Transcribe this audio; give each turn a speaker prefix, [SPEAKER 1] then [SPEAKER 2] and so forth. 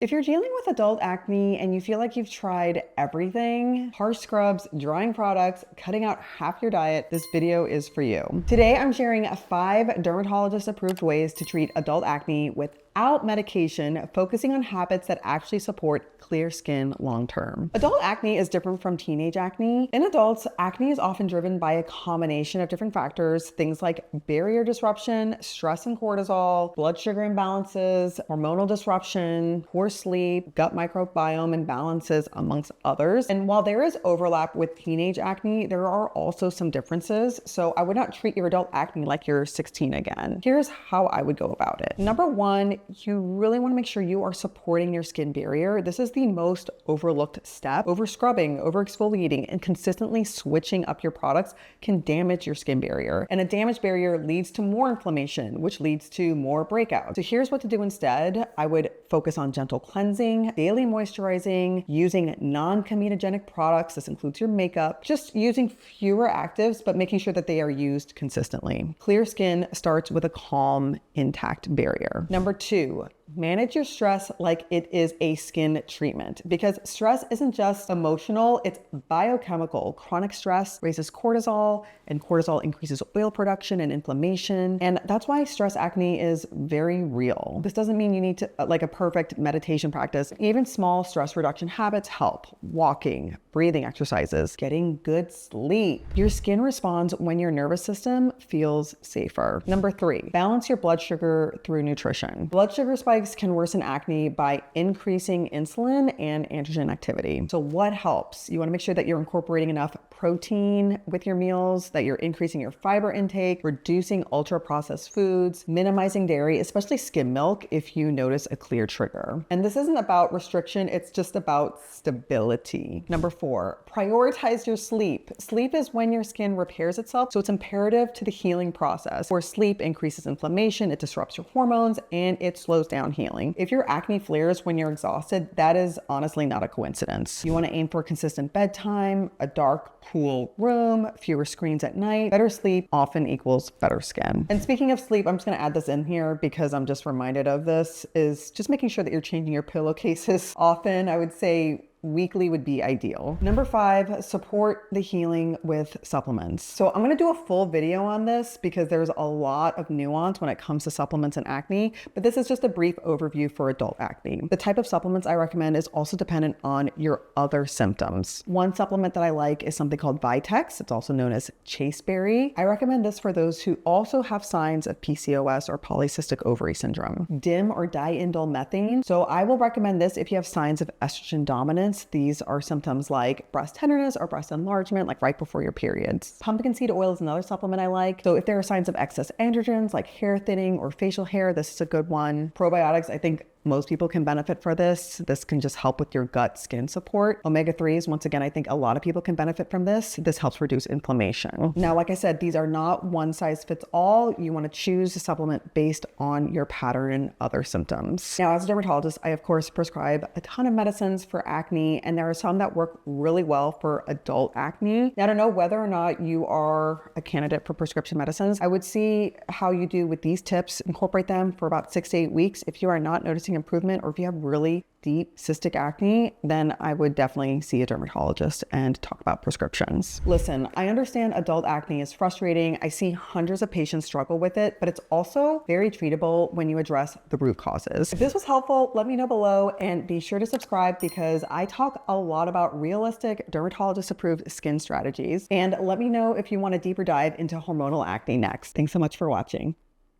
[SPEAKER 1] If you're dealing with adult acne and you feel like you've tried everything, harsh scrubs, drying products, cutting out half your diet, this video is for you. Today, I'm sharing 5 dermatologist-approved ways to treat adult acne without medication, focusing on habits that actually support clear skin long-term. Adult acne is different from teenage acne. In adults, acne is often driven by a combination of different factors, things like barrier disruption, stress and cortisol, blood sugar imbalances, hormonal disruption, poor sleep, gut microbiome imbalances, amongst others. And while there is overlap with teenage acne, there are also some differences. So I would not treat your adult acne like you're 16 again. Here's how I would go about it. Number 1, you really want to make sure you are supporting your skin barrier. This is the most overlooked step. Over scrubbing, over exfoliating, and consistently switching up your products can damage your skin barrier. And a damaged barrier leads to more inflammation, which leads to more breakouts. So here's what to do instead. I would focus on gentle cleansing, daily moisturizing, using non-comedogenic products. This includes your makeup, just using fewer actives, but making sure that they are used consistently. Clear skin starts with a calm, intact barrier. Number 2, manage your stress like it is a skin treatment, because stress isn't just emotional, it's biochemical. Chronic stress raises cortisol, and cortisol increases oil production and inflammation. And that's why stress acne is very real. This doesn't mean you need to like a perfect meditation practice. Even small stress reduction habits help. Walking, breathing exercises, getting good sleep. Your skin responds when your nervous system feels safer. Number 3, balance your blood sugar through nutrition. Blood sugar spikes can worsen acne by increasing insulin and androgen activity. So what helps? You want to make sure that you're incorporating enough protein with your meals, that you're increasing your fiber intake, reducing ultra-processed foods, minimizing dairy, especially skim milk if you notice a clear trigger. And this isn't about restriction, it's just about stability. Number 4, prioritize your sleep. Sleep is when your skin repairs itself, so it's imperative to the healing process. Poor sleep increases inflammation, it disrupts your hormones, and it slows down healing. If your acne flares when you're exhausted, that is honestly not a coincidence. You want to aim for consistent bedtime, a dark, cool room, fewer screens at night. Better sleep often equals better skin. And speaking of sleep, I'm just going to add this in here because I'm just reminded of this, is just making sure that you're changing your pillowcases often. I would say weekly would be ideal. Number 5, support the healing with supplements. So I'm going to do a full video on this because there's a lot of nuance when it comes to supplements and acne, but this is just a brief overview for adult acne. The type of supplements I recommend is also dependent on your other symptoms. One supplement that I like is something called Vitex. It's also known as Chasteberry. I recommend this for those who also have signs of PCOS or polycystic ovary syndrome. DIM or diindolylmethane. So I will recommend this if you have signs of estrogen dominance. These are symptoms like breast tenderness or breast enlargement, like right before your periods. Pumpkin seed oil is another supplement I like. So if there are signs of excess androgens like hair thinning or facial hair, this is a good one. Probiotics, I think most people can benefit for this. This can just help with your gut skin support. Omega-3s, once again, I think a lot of people can benefit from this. This helps reduce inflammation. Now, like I said, these are not one size fits all. You want to choose a supplement based on your pattern and other symptoms. Now, as a dermatologist, I of course prescribe a ton of medicines for acne, and there are some that work really well for adult acne. Now, to know whether or not you are a candidate for prescription medicines, I would see how you do with these tips. Incorporate them for about 6 to 8 weeks. If you are not noticing improvement, or if you have really deep cystic acne, then I would definitely see a dermatologist and talk about prescriptions. Listen, I understand adult acne is frustrating. I see hundreds of patients struggle with it, but it's also very treatable when you address the root causes. If this was helpful, let me know below, and be sure to subscribe because I talk a lot about realistic dermatologist-approved skin strategies. And let me know if you want a deeper dive into hormonal acne next. Thanks so much for watching.